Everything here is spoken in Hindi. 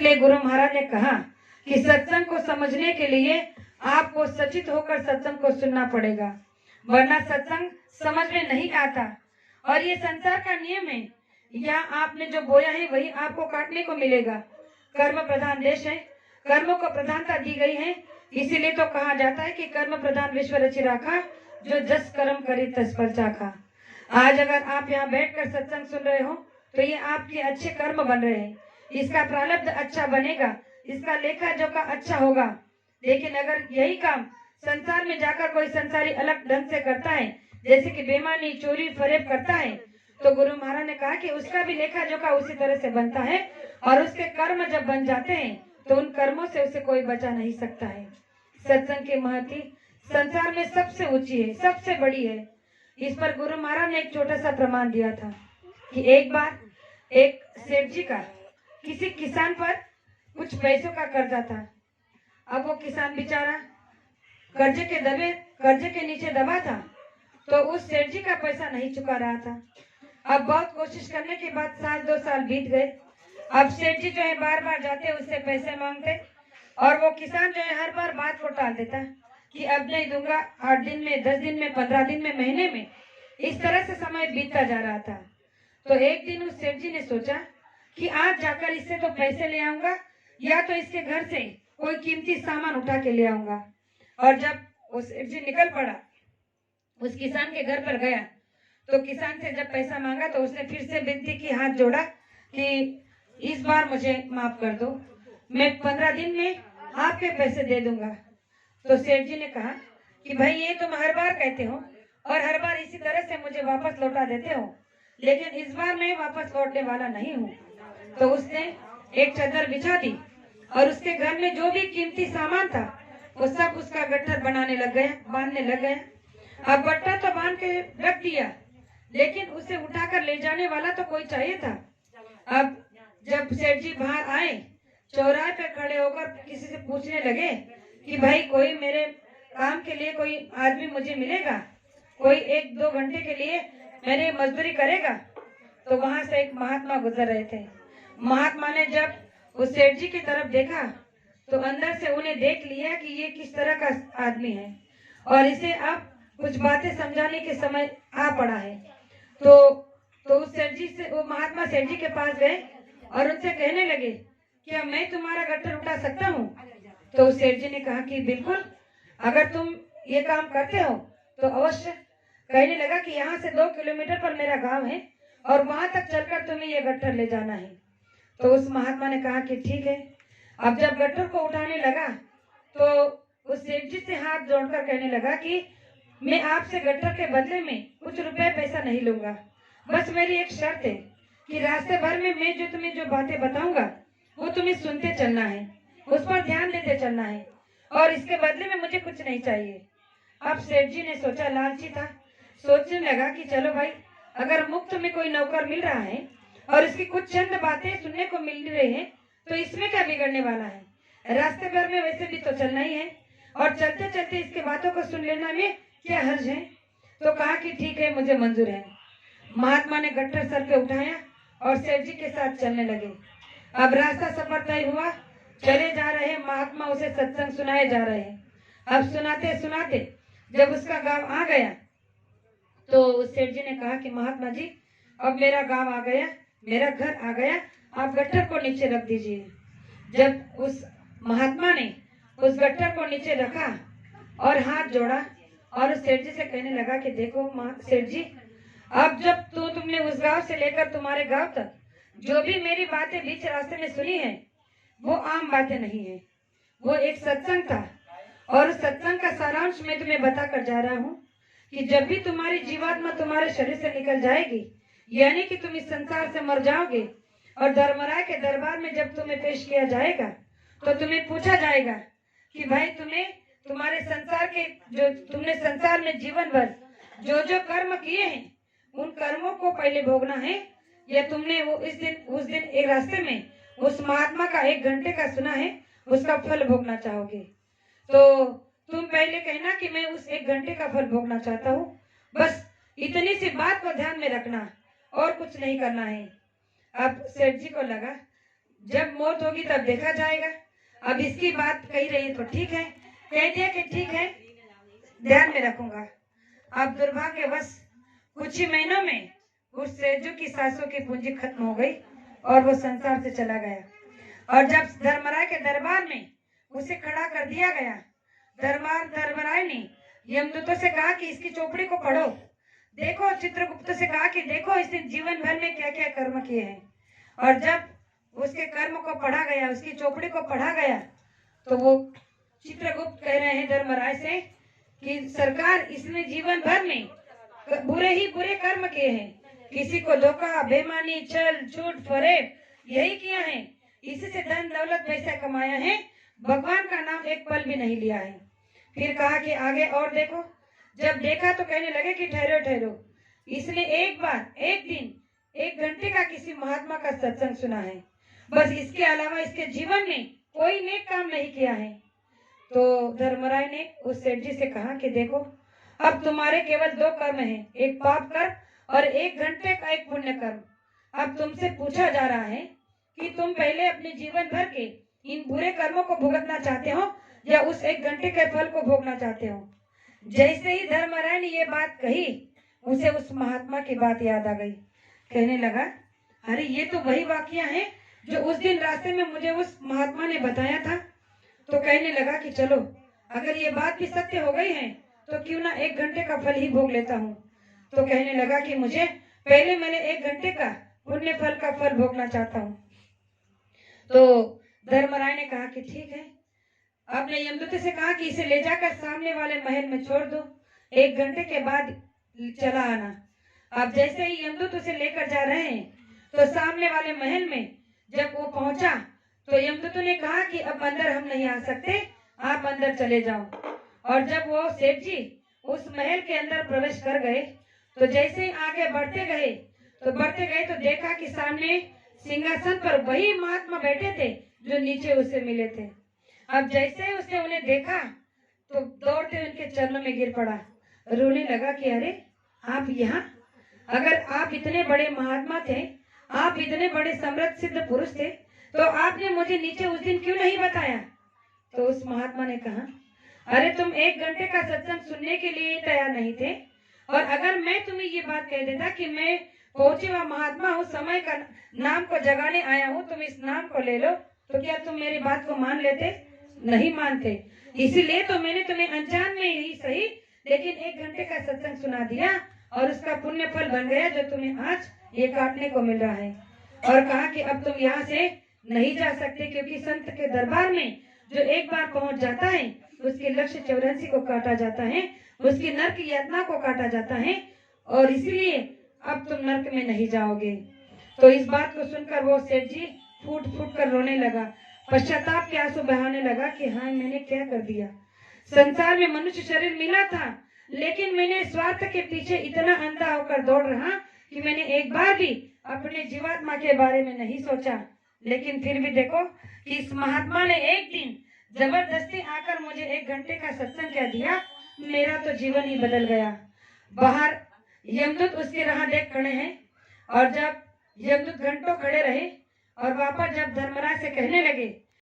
इसलिए गुरु महाराज ने कहा कि सत्संग को समझने के लिए आपको सचेत होकर सत्संग को सुनना पड़ेगा, वरना सत्संग समझ में नहीं आता। और ये संसार का नियम है, यहाँ आपने जो बोया है वही आपको काटने को मिलेगा। कर्म प्रधान देश है, कर्मों को प्रधानता दी गई है, इसीलिए तो कहा जाता है कि कर्म प्रधान विश्व रचि राखा, जो जस कर्म करे तस फल चाखा। आज अगर आप यहाँ बैठकर सत्संग सुन रहे हो तो ये आपके अच्छे कर्म बन रहे हैं, इसका प्रारब्ध अच्छा बनेगा, इसका लेखा जोखा अच्छा होगा। लेकिन अगर यही काम संसार में जाकर कोई संसारी अलग ढंग से करता है, जैसे कि बेईमानी, चोरी, फरेब करता है, तो गुरु महाराज ने कहा कि उसका भी लेखा जोखा उसी तरह से बनता है। और उसके कर्म जब बन जाते हैं तो उन कर्मों से उसे कोई बचा नहीं सकता है। सत्संग की महती संसार में सबसे ऊंची है, सबसे बड़ी है। इस पर गुरु महाराज ने एक छोटा सा प्रमाण दिया था कि एक बार एक सेठ जी का किसी किसान पर कुछ पैसों का कर्जा था। अब वो किसान बेचारा कर्जे के नीचे दबा था, तो उस सेठ जी का पैसा नहीं चुका रहा था। अब बहुत कोशिश करने के बाद 2 साल बीत गए। अब सेठ जी जो है बार बार जाते उससे पैसे मांगते, और वो किसान जो है हर बार बात को टाल देता कि अब नहीं दूंगा, 8 दिन में, 10 दिन में, 15 दिन में, महीने में। इस तरह से समय बीतता जा रहा था। तो एक दिन उस सेठ जी ने सोचा कि आज जाकर इससे तो पैसे ले आऊंगा, या तो इसके घर से कोई कीमती सामान उठा के ले आऊंगा। और जब वो सेठ जी निकल पड़ा, उस किसान के घर पर गया, तो किसान से जब पैसा मांगा तो उसने फिर से विनती की, हाथ जोड़ा कि इस बार मुझे माफ कर दो, मैं 15 दिन में आपके पैसे दे दूंगा। तो सेठ जी ने कहा कि भाई ये तुम हर बार कहते हो और हर बार इसी तरह से मुझे वापस लौटा देते हो, लेकिन इस बार मैं वापस लौटने वाला नहीं हूँ। तो उसने एक चादर बिछा दी और उसके घर में जो भी कीमती सामान था वो सब उसका गट्ठर बनाने लग गया, बांधने लग गया। अब गट्ठर तो बांध के रख दिया, लेकिन उसे उठाकर ले जाने वाला तो कोई चाहिए था। अब जब सेठ जी बाहर आए, चौराहे पे खड़े होकर किसी से पूछने लगे कि भाई कोई मेरे काम के लिए कोई आदमी मुझे मिलेगा, कोई 1-2 घंटे के लिए मेरी मजदूरी करेगा। तो वहां से एक महात्मा गुजर रहे थे। महात्मा ने जब उस सेठ जी की तरफ देखा तो अंदर से उन्हें देख लिया कि ये किस तरह का आदमी है, और इसे अब कुछ बातें समझाने के समय आ पड़ा है। तो उस सेठ जी से, वो महात्मा सेठ जी के पास गए और उनसे कहने लगे, क्या मैं तुम्हारा गट्ठर उठा सकता हूँ? तो उस सेठ जी ने कहा कि बिल्कुल, अगर तुम ये काम करते हो तो अवश्य। कहने लगा कि यहाँ से 2 किलोमीटर पर मेरा गांव है और वहां तक चलकर तुम्हें ये गट्ठर ले जाना है। तो उस महात्मा ने कहा कि ठीक है। अब जब गट्ठर को उठाने लगा तो उस सेठ जी से हाथ जोड़कर कहने लगा कि मैं आपसे गट्ठर के बदले में कुछ रुपए पैसा नहीं लूंगा, बस मेरी एक शर्त है कि रास्ते भर में मैं जो तुम्हें जो बातें बताऊंगा वो तुम्हें सुनते चलना है, उस पर ध्यान देते चलना है, और इसके बदले में मुझे कुछ नहीं चाहिए। अब सेठ जी ने सोचा, लालची था, सोचने लगा कि चलो भाई, अगर मुफ्त में कोई नौकर मिल रहा है और इसकी कुछ चंद बातें सुनने को मिल रही है तो इसमें क्या बिगड़ने वाला है, रास्ते भर में वैसे भी तो चलना ही है, और चलते चलते इसके बातों को सुन लेना में क्या हर्ज है। तो कहा कि ठीक है, मुझे मंजूर है। महात्मा ने गट्ठर सर पे उठाया और सेठ जी के साथ चलने लगे। अब रास्ता सफर तय हुआ, चले जा रहे, महात्मा उसे सत्संग सुनाए जा रहे हैं। अब सुनाते सुनाते जब उसका गांव आ गया तो उस सेठ जी ने कहा कि महात्मा जी, अब मेरा गांव आ गया, मेरा घर आ गया, आप गट्ठर को नीचे रख दीजिए। जब उस महात्मा ने उस गट्ठर को नीचे रखा और हाथ जोड़ा और उस सेठ जी से कहने लगा कि देखो सेठ जी, अब जब तुमने उस गांव से लेकर तुम्हारे गांव तक जो भी मेरी बातें बीच रास्ते में सुनी है वो आम बातें नहीं है, वो एक सत्संग था, और उस सत्संग का सारांश मैं तुम्हें बताकर जा रहा हूँ कि जब भी तुम्हारी जीवात्मा तुम्हारे शरीर से निकल जाएगी, यानी कि तुम इस संसार से मर जाओगे, और धर्मराय के दरबार में जब तुम्हें पेश किया जाएगा तो तुम्हें पूछा जाएगा कि भाई तुम्हें तुम्हारे संसार के जो तुमने संसार में जीवन भर जो जो कर्म किए हैं उन कर्मों को पहले भोगना है, या तुमने वो उस दिन एक रास्ते में उस महात्मा का 1 घंटे का सुना है उसका फल भोगना चाहोगे। तो तुम पहले कहना कि मैं उस 1 घंटे का फल भोगना चाहता हूँ, बस इतनी सी बात को ध्यान में रखना और कुछ नहीं करना है। अब सेठ जी को लगा, जब मौत होगी तब देखा जाएगा। अब इसकी बात कही रही है तो ठीक है, कह दिया कि ठीक है, ध्यान में रखूंगा। अब दुर्भाग्यवश कुछ ही महीनों में उस सेठजू की सासों की पूंजी खत्म हो गई और वो संसार से चला गया। और जब धर्मराय के दरबार में उसे खड़ा कर दिया गया, धर्मराय ने यमदूतों से कहा कि इसकी चौपड़ी को पढ़ो, देखो, चित्रगुप्त से कहा कि देखो इसने जीवन भर में क्या क्या कर्म किए हैं। और जब उसके कर्म को पढ़ा गया, उसकी चौपड़ी को पढ़ा गया, तो वो चित्रगुप्त कह रहे हैं धर्मराय से कि सरकार, इसने जीवन भर में बुरे ही बुरे कर्म किए हैं, किसी को धोखा, बेईमानी, छल, झूठ, फरेब यही किया है, इसी से धन दौलत पैसा कमाया है, भगवान का नाम एक पल भी नहीं लिया है। फिर कहा कि आगे और देखो। जब देखा तो कहने लगे कि ठहरो ठहरो, इसने एक बार, एक दिन, 1 घंटे का किसी महात्मा का सत्संग सुना है, बस इसके अलावा इसके जीवन में कोई नेक काम नहीं किया है। तो धर्मराय ने उस सेठ जी से कहा कि देखो, अब तुम्हारे केवल 2 कर्म हैं, एक पाप कर्म और 1 घंटे का एक पुण्य कर्म। अब तुमसे पूछा जा रहा है कि तुम पहले अपने जीवन भर के इन बुरे कर्मों को भुगतना चाहते हो या उस 1 घंटे के फल को भोगना चाहते हो। जैसे ही धर्मराय ने ये बात कही, उसे उस महात्मा की बात याद आ गई। कहने लगा, अरे ये तो वही वाकया है जो उस दिन रास्ते में मुझे उस महात्मा ने बताया था। तो कहने लगा कि चलो, अगर ये बात भी सत्य हो गई है तो क्यों ना 1 घंटे का फल ही भोग लेता हूँ। तो कहने लगा कि मुझे पहले मैंने 1 घंटे का पुण्य फल का फल भोगना चाहता हूँ। तो धर्मराय ने कहा कि ठीक है। आपने यमदूत से कहा कि इसे ले जाकर सामने वाले महल में छोड़ दो, 1 घंटे के बाद चला आना। अब जैसे ही यमदूत उसे लेकर जा रहे हैं तो सामने वाले महल में जब वो पहुंचा तो यमदूत ने कहा कि अब अंदर हम नहीं आ सकते, आप अंदर चले जाओ। और जब वो सेठ जी उस महल के अंदर प्रवेश कर गए तो जैसे ही आगे बढ़ते गए तो देखा कि सामने सिंहासन पर वही महात्मा बैठे थे जो नीचे उसे मिले थे। अब जैसे ही उसने उन्हें देखा तो दौड़ते उनके चरणों में गिर पड़ा, रोने लगा कि अरे आप यहाँ, अगर आप इतने बड़े महात्मा थे, आप इतने बड़े समृद्ध सिद्ध पुरुष थे, तो आपने मुझे नीचे उस दिन क्यों नहीं बताया। तो उस महात्मा ने कहा, अरे तुम 1 घंटे का सत्संग सुनने के लिए तैयार नहीं थे, और अगर मैं तुम्हें ये बात कह देता कि मैं पहुंचे हुआ महात्मा हूँ, समय का नाम को जगाने आया हूँ, तुम इस नाम को ले लो, तो क्या तुम मेरी बात को मान लेते? नहीं मानते। इसीलिए तो मैंने तुम्हें अनजान में ही सही, लेकिन 1 घंटे का सत्संग सुना दिया और उसका पुण्य फल बन गया जो तुम्हें आज ये काटने को मिल रहा है। और कहा कि अब तुम यहाँ से नहीं जा सकते, क्योंकि संत के दरबार में जो एक बार पहुंच जाता है उसके लक्ष्य 84 को काटा जाता है, उसकी नरक यातना को काटा जाता है, और इसलिए अब तुम नरक में नहीं जाओगे। तो इस बात को सुनकर वो सेठ जी फूट फूट कर रोने लगा, पश्चाताप के आंसू बहाने लगा कि हाँ, मैंने क्या कर दिया। संसार में मनुष्य शरीर मिला था, लेकिन मैंने स्वार्थ के पीछे इतना अंधा होकर दौड़ रहा कि मैंने एक बार भी अपने जीवात्मा के बारे में नहीं सोचा। लेकिन फिर भी देखो कि इस महात्मा ने एक दिन जबरदस्ती आकर मुझे 1 घंटे का सत्संग कह दिया, मेरा तो जीवन ही बदल गया। बाहर यमदूत उसकी राह देख खड़े हैं, और जब यमदूत घंटों खड़े रहे और वापस जब धर्मराज से कहने लगे